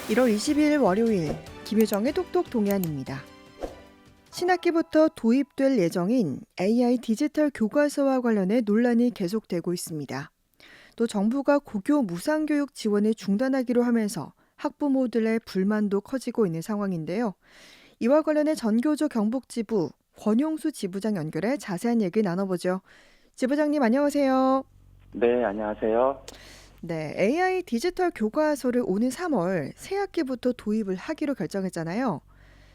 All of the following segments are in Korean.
1월 20일 월요일 김효정의 똑똑 동안입니다. 신학기부터 도입될 예정인 AI 디지털 교과서와 관련해 논란이 계속되고 있습니다. 또 정부가 고교 무상교육 지원을 중단하기로 하면서 학부모들의 불만도 커지고 있는 상황인데요. 이와 관련해 전교조 경북지부 권용수 지부장 연결해 자세한 얘기 나눠보죠. 지부장님 안녕하세요. 네, 안녕하세요. 네, AI 디지털 교과서를 오는 3월 새 학기부터 도입을 하기로 결정했잖아요.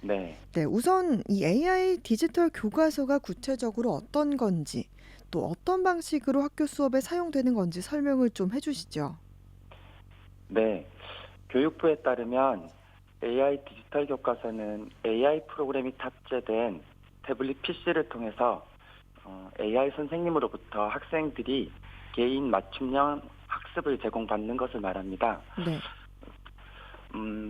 네, 네, 우선 이 AI 디지털 교과서가 구체적으로 어떤 건지, 또 어떤 방식으로 학교 수업에 사용되는 건지 설명을 좀 해주시죠. 네. 교육부에 따르면 AI 디지털 교과서는 AI 프로그램이 탑재된 태블릿 PC를 통해서 AI 선생님으로부터 학생들이 개인 맞춤형 학습을 제공받는 것을 말합니다. 네,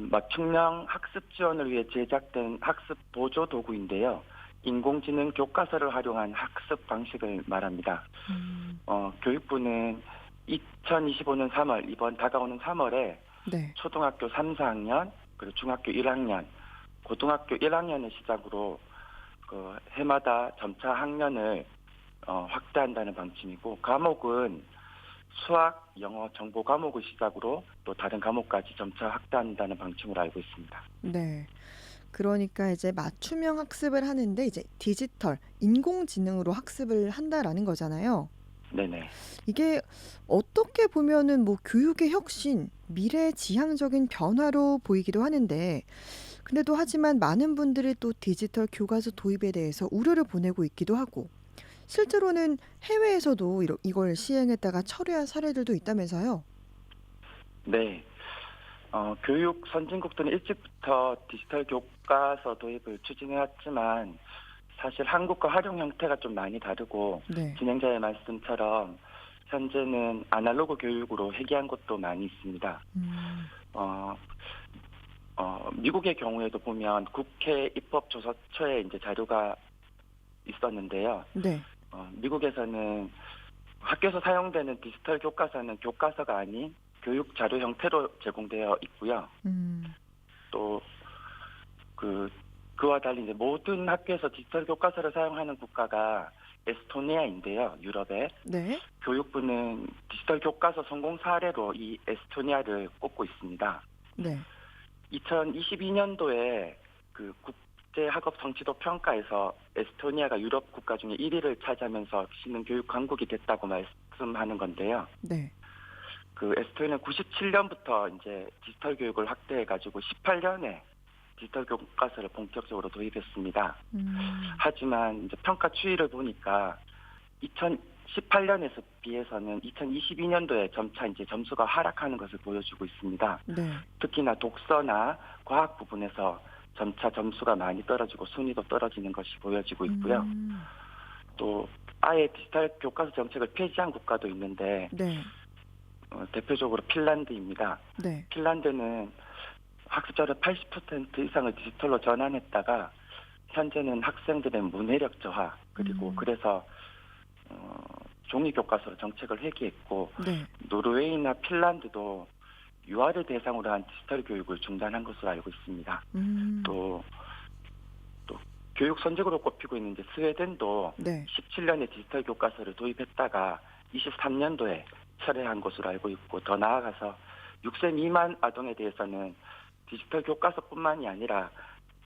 맞춤형 학습 지원을 위해 제작된 학습 보조 도구인데요. 인공지능 교과서를 활용한 학습 방식을 말합니다. 음, 교육부는 2025년 3월, 이번 다가오는 3월에 네, 초등학교 3, 4학년, 그리고 중학교 1학년, 고등학교 1학년을 시작으로 해마다 점차 학년을 확대한다는 방침이고, 과목은 수학, 영어, 정보 과목을 시작으로 또 다른 과목까지 점차 확대한다는 방침으로 알고 있습니다. 네. 그러니까 이제 맞춤형 학습을 하는데 이제 디지털, 인공지능으로 학습을 한다라는 거잖아요. 네네. 이게 어떻게 보면은 뭐 교육의 혁신, 미래 지향적인 변화로 보이기도 하는데, 근데 또 하지만 많은 분들이 또 디지털 교과서 도입에 대해서 우려를 보내고 있기도 하고, 실제로는 해외에서도 이걸 시행했다가 철회한 사례들도 있다면서요. 네. 교육 선진국들은 일찍부터 디지털 교과서 도입을 추진해왔지만 사실 한국과 활용 형태가 좀 많이 다르고 네. 진행자의 말씀처럼 현재는 아날로그 교육으로 회귀한 곳도 많이 있습니다. 음, 어, 미국의 경우에도 보면 국회 입법조사처에 이제 자료가 있었는데요. 네. 미국에서는 학교에서 사용되는 디지털 교과서는 교과서가 아닌 교육 자료 형태로 제공되어 있고요. 음, 또 그 그와 달리 이제 모든 학교에서 디지털 교과서를 사용하는 국가가 에스토니아인데요. 유럽에 네. 교육부는 디지털 교과서 성공 사례로 이 에스토니아를 꼽고 있습니다. 네. 2022년도에 그 국제 학업 성취도 평가에서 에스토니아가 유럽 국가 중에 1위를 차지하면서 신흥 교육 강국이 됐다고 말씀하는 건데요. 네. 그 에스토니아는 97년부터 이제 디지털 교육을 확대해 가지고 18년에 디지털 교과서를 본격적으로 도입했습니다. 음, 하지만 이제 평가 추이를 보니까 2018년에서 비해서는 2022년도에 점차 이제 점수가 하락하는 것을 보여주고 있습니다. 네. 특히나 독서나 과학 부분에서 점차 점수가 많이 떨어지고 순위도 떨어지는 것이 보여지고 있고요. 음, 또 아예 디지털 교과서 정책을 폐지한 국가도 있는데 네. 대표적으로 핀란드입니다. 네. 핀란드는 학습자료 80% 이상을 디지털로 전환했다가 현재는 학생들의 문해력 저하 그리고 음, 그래서 종이 교과서로 정책을 회귀했고 네. 노르웨이나 핀란드도 유아를 대상으로 한 디지털 교육을 중단한 것으로 알고 있습니다. 음, 또, 또 교육 선진국으로 꼽히고 있는 이제 스웨덴도 네. 17년에 디지털 교과서를 도입했다가 23년도에 철회한 것으로 알고 있고 더 나아가서 6세 미만 아동에 대해서는 디지털 교과서뿐만이 아니라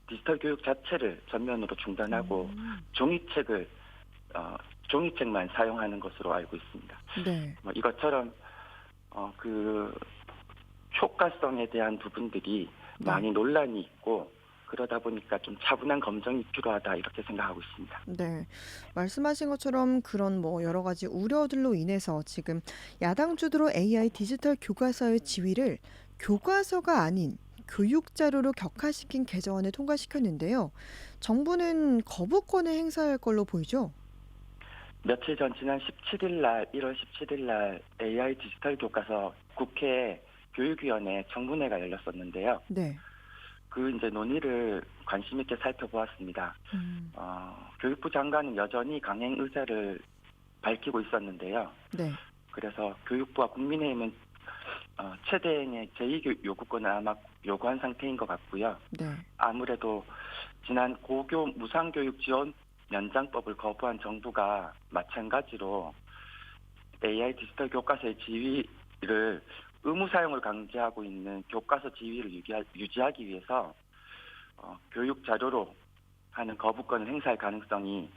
디지털 교육 자체를 전면으로 중단하고 음, 종이책을 종이책만 사용하는 것으로 알고 있습니다. 네. 뭐 이것처럼 그 효과성에 대한 부분들이 네. 많이 논란이 있고 그러다 보니까 좀 차분한 검증이 필요하다 이렇게 생각하고 있습니다. 네. 말씀하신 것처럼 그런 뭐 여러 가지 우려들로 인해서 지금 야당 주도로 AI 디지털 교과서의 지위를 교과서가 아닌 교육 자료로 격화시킨 개정안을 통과시켰는데요. 정부는 거부권을 행사할 걸로 보이죠? 며칠 전 지난 17일 날 1월 17일 날 AI 디지털 교과서 국회 교육위원회 청문회가 열렸었는데요. 네. 그 이제 논의를 관심 있게 살펴보았습니다. 음, 교육부 장관은 여전히 강행 의사를 밝히고 있었는데요. 네. 그래서 교육부와 국민의힘은 최대행의 요구권을 아마 요구한 상태인 것 같고요. 네. 아무래도 지난 고교 무상교육 지원 연장법을 거부한 정부가 마찬가지로 AI 디지털 교과서의 지위를 의무 사용을 강제하고 있는 교과서 지위를 유지하기 위해서 교육 자료로 하는 거부권을 행사할 가능성이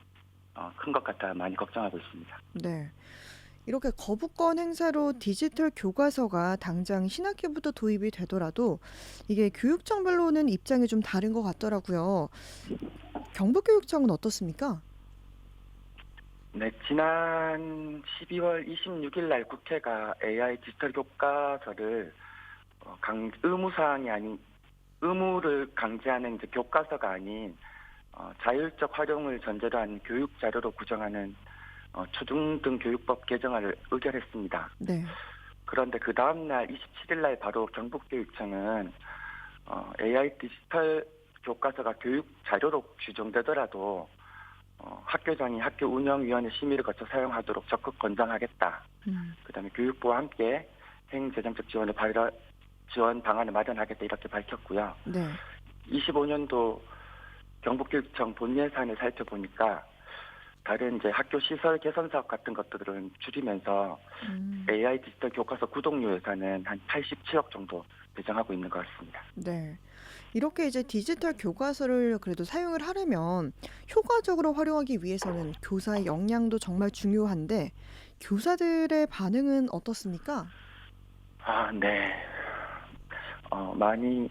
큰 것 같아 많이 걱정하고 있습니다. 네. 이렇게 거부권 행사로 디지털 교과서가 당장 신학기부터 도입이 되더라도 이게 교육청별로는 입장이 좀 다른 것 같더라고요. 경북교육청은 어떻습니까? 네, 지난 12월 26일 날 국회가 AI 디지털 교과서를 의무사항이 아닌 의무를 강제하는 이제 교과서가 아닌 자율적 활용을 전제로 한 교육 자료로 구정하는 초중등 교육법 개정안을 의결했습니다. 네. 그런데 그 다음 날 27일 날 바로 경북교육청은 AI 디지털 교과서가 교육 자료로 규정되더라도 학교장이 학교 운영위원회 심의를 거쳐 사용하도록 적극 권장하겠다. 그다음에 교육부와 함께 행정재정적 지원 방안을 마련하겠다 이렇게 밝혔고요. 네. 25년도 경북교육청 본 예산을 살펴보니까 다른 이제 학교 시설 개선 사업 같은 것들은 줄이면서 AI 디지털 교과서 구독료 예산은 한 87억 정도 배정하고 있는 것 같습니다. 네. 이렇게 이제 디지털 교과서를 그래도 사용을 하려면 효과적으로 활용하기 위해서는 교사의 역량도 정말 중요한데 교사들의 반응은 어떻습니까? 네. 많이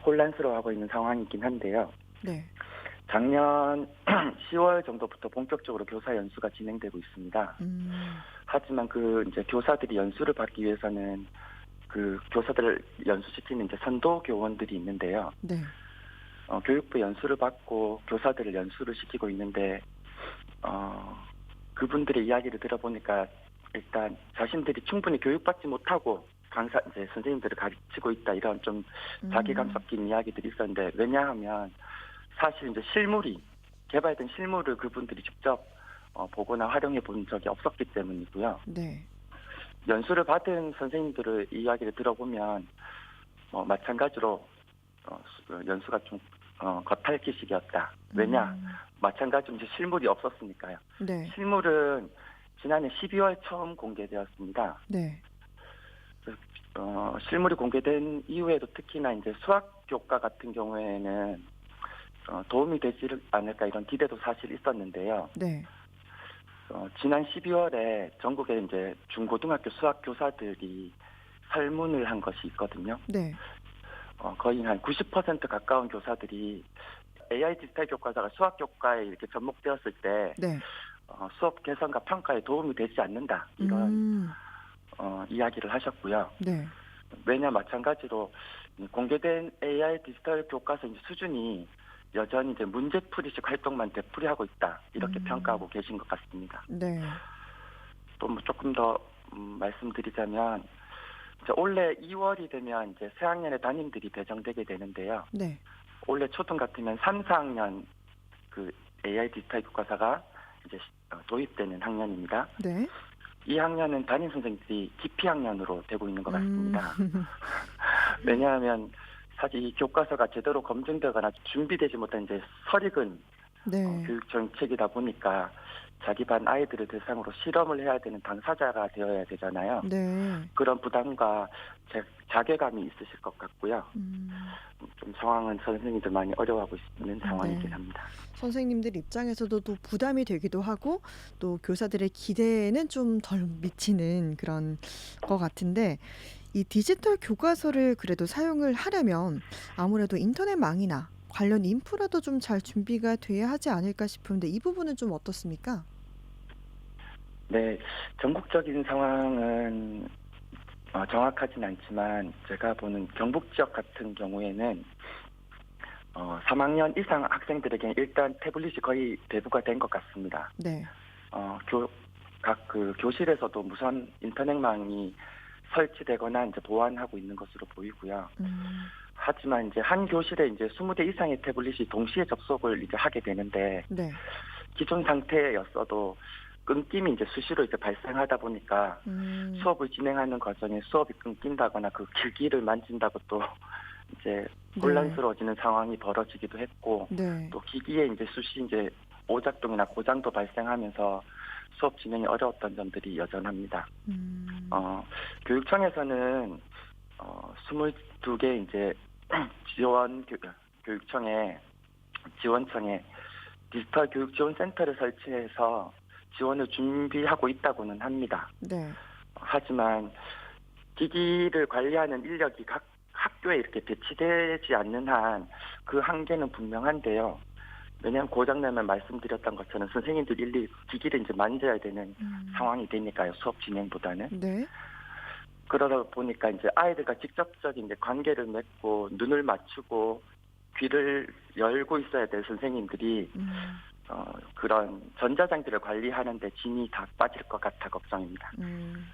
혼란스러워하고 있는 상황이긴 한데요. 네. 작년 10월 정도부터 본격적으로 교사 연수가 진행되고 있습니다. 하지만 이제 교사들이 연수를 받기 위해서는 그 교사들을 연수시키는 이제 선도 교원들이 있는데요. 네. 교육부 연수를 받고 교사들을 연수를 시키고 있는데 그분들의 이야기를 들어보니까 일단 자신들이 충분히 교육받지 못하고 이제 선생님들을 가르치고 있다 이런 좀 자괴감 섞인 이야기들이 있었는데 왜냐하면 사실 이제 개발된 실물을 그분들이 직접 보거나 활용해 본 적이 없었기 때문이고요. 네. 연수를 받은 선생님들의 이야기를 들어보면 마찬가지로 연수가 좀 겉핥기식이었다. 왜냐? 마찬가지로 이제 실물이 없었으니까요. 네. 실물은 지난해 12월 처음 공개되었습니다. 네. 실물이 공개된 이후에도 특히나 이제 수학 교과 같은 경우에는 도움이 되지 않을까 이런 기대도 사실 있었는데요. 네. 지난 12월에 전국에 이제 중고등학교 수학 교사들이 설문을 한 것이 있거든요. 네. 거의 한 90% 가까운 교사들이 AI 디지털 교과서가 수학 교과에 이렇게 접목되었을 때 네. 수업 개선과 평가에 도움이 되지 않는다 이런 이야기를 하셨고요. 네. 왜냐 마찬가지로 공개된 AI 디지털 교과서 수준이 여전히 이제 문제풀이식 활동만 되풀이하고 있다 이렇게 평가하고 계신 것 같습니다. 네. 또 조금 더 말씀드리자면 이제 올해 2월이 되면 이제 새학년의 담임들이 배정되게 되는데요. 네. 올해 초등 같으면 3, 4학년 그 AI 디지털 교과서가 이제 도입되는 학년입니다. 네. 이 학년은 담임 선생님들이 기피 학년으로 되고 있는 것 같습니다. 왜냐하면 사실 이 교과서가 제대로 검증되거나 준비되지 못한 이제 설익은 네. 교육 정책이다 보니까 자기 반 아이들을 대상으로 실험을 해야 되는 당사자가 되어야 되잖아요. 네. 그런 부담과 자괴감이 있으실 것 같고요. 좀 상황은 선생님들 많이 어려워하고 있는 상황이긴 합니다. 선생님들 입장에서도 또 부담이 되기도 하고 또 교사들의 기대에는 좀 덜 미치는 그런 것 같은데 이 디지털 교과서를 그래도 사용을 하려면 아무래도 인터넷망이나 관련 인프라도 좀 잘 준비가 돼야 하지 않을까 싶은데 이 부분은 좀 어떻습니까? 네, 전국적인 상황은 정확하진 않지만 제가 보는 경북 지역 같은 경우에는 3학년 이상 학생들에게 일단 태블릿이 거의 대부가 된 것 같습니다. 네. 각 교실에서도 무선 인터넷망이 설치되거나 이제 보완하고 있는 것으로 보이고요. 하지만 이제 한 교실에 이제 20대 이상의 태블릿이 동시에 접속을 이제 하게 되는데 네. 기존 상태였어도 끊김이 이제 수시로 이제 발생하다 보니까 음. 수업을 진행하는 과정에 수업이 끊긴다거나 그 기기를 만진다고 또 이제 네. 혼란스러워지는 상황이 벌어지기도 했고, 네. 또 기기에 이제 수시 이제 오작동이나 고장도 발생하면서 수업 진행이 어려웠던 점들이 여전합니다. 음. 어, 교육청에서는 22개 이제 지원 교육청에 지원청에 디지털 교육 지원 센터를 설치해서 지원을 준비하고 있다고는 합니다. 네. 하지만 기기를 관리하는 인력이 각 학교에 이렇게 배치되지 않는 한 그 한계는 분명한데요. 왜냐하면 고장나면 말씀드렸던 것처럼 선생님들 일일이 기기를 이제 만져야 되는 음. 상황이 되니까요. 수업 진행보다는. 네. 그러다 보니까 이제 아이들과 직접적인 이제 관계를 맺고 눈을 맞추고 귀를 열고 있어야 될 선생님들이 음. 그런 전자장비를 관리하는 데 진이 다 빠질 것 같아 걱정입니다.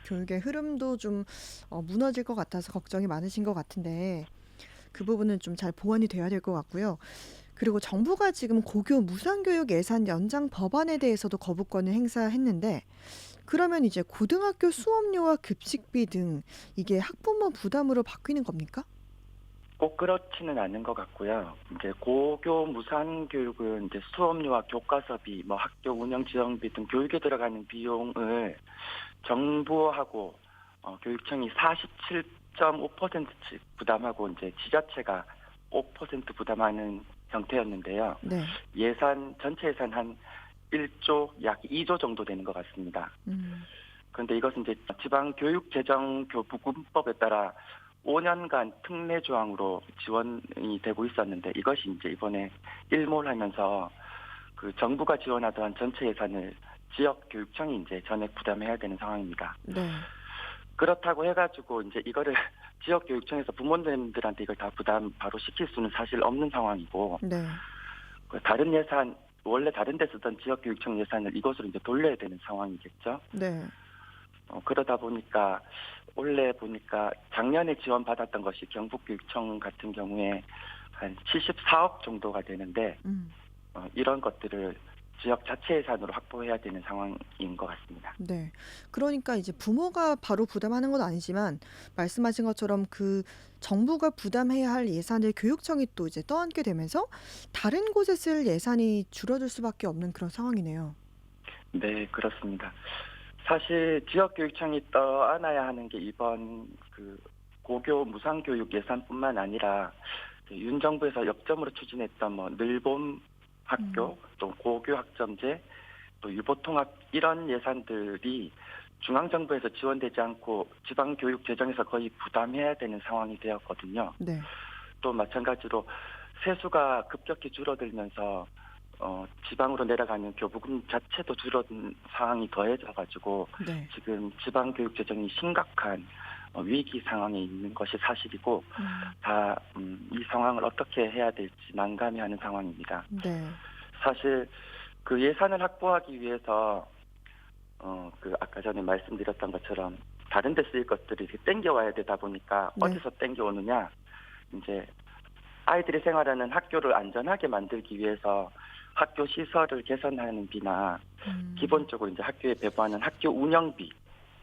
교육의 흐름도 좀 무너질 것 같아서 걱정이 많으신 것 같은데 그 부분은 좀 잘 보완이 돼야 될 것 같고요. 그리고 정부가 지금 고교 무상교육 예산 연장 법안에 대해서도 거부권을 행사했는데 그러면 이제 고등학교 수업료와 급식비 등 이게 학부모 부담으로 바뀌는 겁니까? 꼭 그렇지는 않은 것 같고요. 이제 고교 무상교육은 이제 수업료와 교과서비, 뭐 학교 운영 지원비 등 교육에 들어가는 비용을 정부하고 교육청이 47.5%씩 부담하고 이제 지자체가 5% 부담하는 형태였는데요. 네. 전체 예산 한 1조 약 2조 정도 되는 것 같습니다. 음. 그런데 이것은 이제 지방교육재정교부금법에 따라 5년간 특례 조항으로 지원이 되고 있었는데 이것이 이제 이번에 일몰하면서 그 정부가 지원하던 전체 예산을 지역 교육청이 이제 전액 부담해야 되는 상황입니다. 네. 그렇다고 해가지고 이제 이거를 지역 교육청에서 부모님들한테 이걸 다 부담 바로 시킬 수는 사실 없는 상황이고, 네. 그 다른 예산 원래 다른 데 쓰던 지역 교육청 예산을 이곳으로 이제 돌려야 되는 상황이겠죠. 네. 그러다 보니까 원래 보니까 작년에 지원받았던 것이 경북교육청 같은 경우에 한 74억 정도가 되는데 음. 이런 것들을 지역 자체 예산으로 확보해야 되는 상황인 것 같습니다. 네. 그러니까 이제 부모가 바로 부담하는 건 아니지만 말씀하신 것처럼 그 정부가 부담해야 할 예산을 교육청이 또 이제 떠안게 되면서 다른 곳에 쓸 예산이 줄어들 수밖에 없는 그런 상황이네요. 네, 그렇습니다. 사실 지역 교육청이 떠안아야 하는 게 이번 그 고교 무상교육 예산뿐만 아니라 윤 정부에서 역점으로 추진했던 뭐 늘봄 음. 학교, 또 고교 학점제, 또 유보통합 이런 예산들이 중앙정부에서 지원되지 않고 지방교육 재정에서 거의 부담해야 되는 상황이 되었거든요. 네. 또 마찬가지로 세수가 급격히 줄어들면서 지방으로 내려가는 교부금 자체도 줄어든 상황이 더해져가지고 네. 지금 지방교육 재정이 심각한 위기 상황에 있는 것이 사실이고 음. 이 상황을 어떻게 해야 될지 난감해하는 상황입니다. 네. 사실 그 예산을 확보하기 위해서 그 아까 전에 말씀드렸던 것처럼 다른 데 쓰일 것들이 이렇게 땡겨와야 되다 보니까 네. 어디서 땡겨오느냐 이제 아이들이 생활하는 학교를 안전하게 만들기 위해서 학교 시설을 개선하는 비나 음. 기본적으로 이제 학교에 배부하는 학교 운영비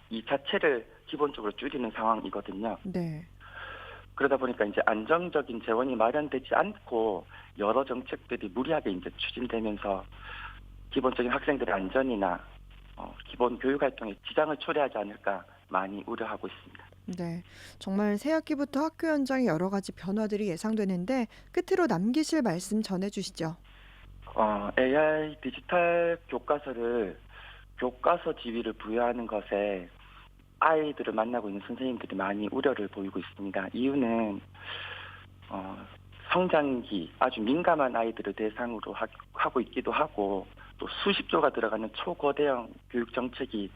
이 자체를 기본적으로 줄이는 상황이거든요. 네. 그러다 보니까 이제 안정적인 재원이 마련되지 않고 여러 정책들이 무리하게 이제 추진되면서 기본적인 학생들의 안전이나 기본 교육 활동에 지장을 초래하지 않을까 많이 우려하고 있습니다. 네. 정말 새 학기부터 학교 현장에 여러 가지 변화들이 예상되는데 끝으로 남기실 말씀 전해 주시죠. AI 디지털 교과서를 교과서 지위를 부여하는 것에 아이들을 만나고 있는 선생님들이 많이 우려를 보이고 있습니다. 이유는 성장기 아주 민감한 아이들을 대상으로 하고 있기도 하고 또 수십 조가 들어가는 초거대형 교육 정책이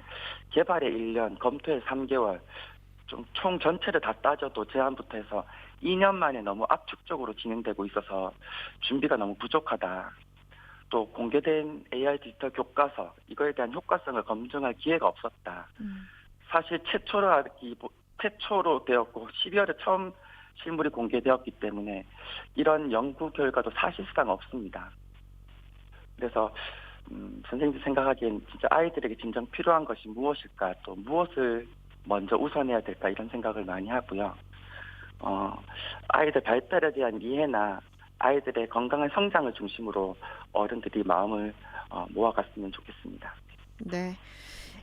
개발에 1년, 검토에 3개월, 좀 총 전체를 다 따져도 제안부터 해서 2년 만에 너무 압축적으로 진행되고 있어서 준비가 너무 부족하다. 또 공개된 AI 디지털 교과서 이거에 대한 효과성을 검증할 기회가 없었다. 음. 사실 최초로 되었고 12월에 처음 실물이 공개되었기 때문에 이런 연구 결과도 사실상 없습니다. 그래서 선생님이 생각하기엔 진짜 아이들에게 진정 필요한 것이 무엇일까, 또 무엇을 먼저 우선해야 될까 이런 생각을 많이 하고요. 아이들 발달에 대한 이해나 아이들의 건강한 성장을 중심으로 어른들이 마음을 모아갔으면 좋겠습니다. 네.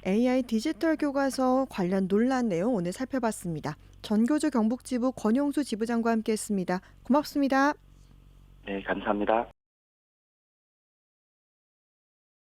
AI 디지털 교과서 관련 논란 내용 오늘 살펴봤습니다. 전교조 경북지부 권용수 지부장과 함께했습니다. 고맙습니다. 네, 감사합니다.